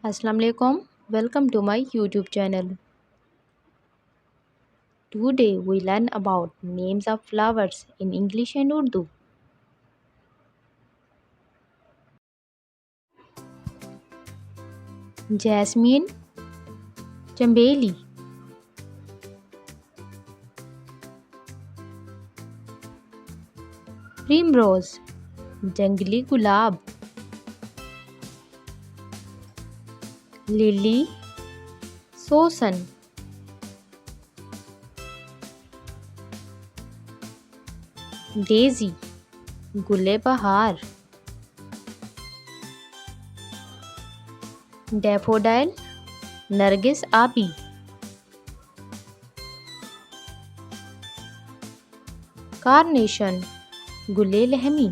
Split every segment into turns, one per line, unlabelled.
Assalamu alaikum. Welcome to my YouTube channel. Today we learn about names of flowers in English and Urdu. Jasmine, चंबेली, primrose, जंगली गुलाब, lily, सोसन, Daisy, गुले बहार, डैफोडाइल, नरगिस आबी, carnation, गुले लहमी,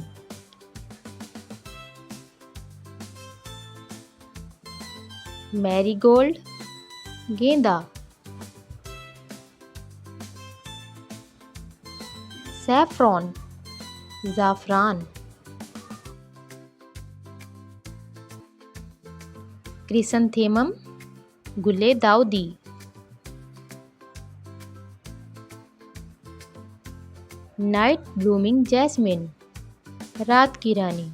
marigold, गेंदा, saffron, ज़ाफ़रान, क्रिसंथेमम, गुले Dawoodi, night blooming jasmine, रात की रानी,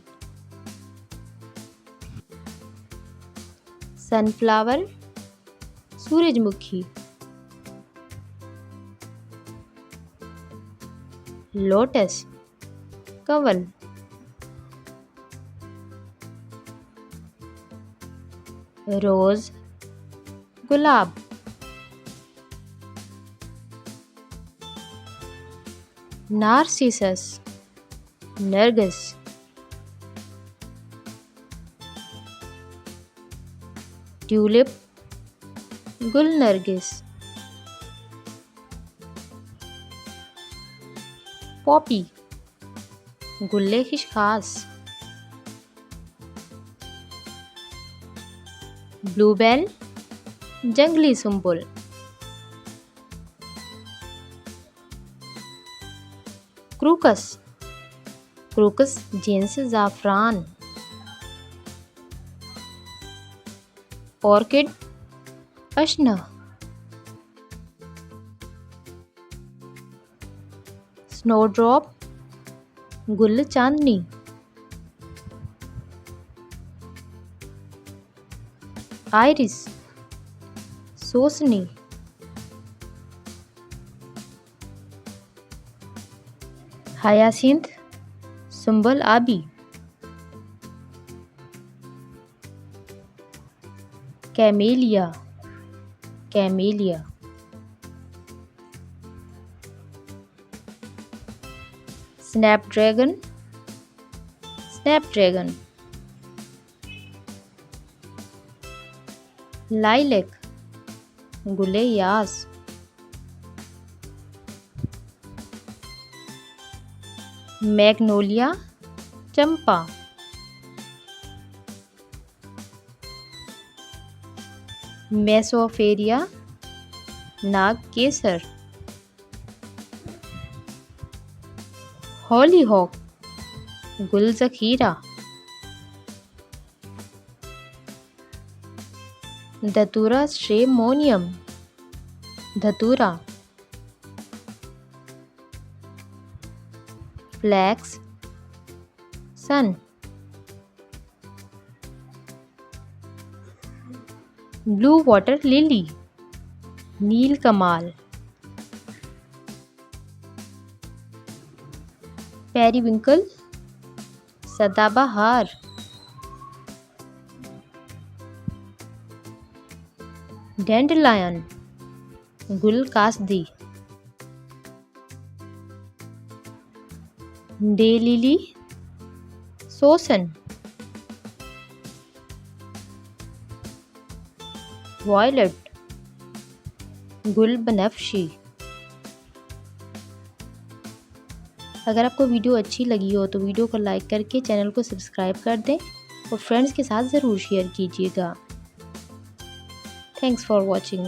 सनफ्लावर, सूरजमुखी, लोटस, कंवल, रोज, गुलाब, नार्सिसस, नरगिस, ट्यूलिप, गुल नरगिस, पॉपी, गुल्ले खिशखास, ब्लूबेल, जंगली सुंबुल, क्रूकस, क्रूकस जीनस ज़ाफ़रान, ऑर्किड, अशना, स्नोड्रॉप, गुल चांदनी, आइरिस, सोसनी, हायासिंथ, सुंबल आबी, camellia, camellia, snapdragon, snapdragon, lilac, गुले यास, मैग्नोलिया, चंपा, मेसोफेरिया, नाग केसर, हॉलीहॉक, गुल ज़खीरा, धतूरा स्ट्रेमोनियम, धतूरा, फ्लैक्स, सन, ब्लू वाटर लिली, नील कमाल, पेरीविंकल, सदाबहार, डैंडलायन, गुल कासदी, डे लिली, सोसन, वायलट, गुल बनफशी। अगर आपको वीडियो अच्छी लगी हो तो वीडियो को लाइक करके चैनल को सब्सक्राइब कर दें और फ्रेंड्स के साथ ज़रूर शेयर कीजिएगा। Thanks for watching.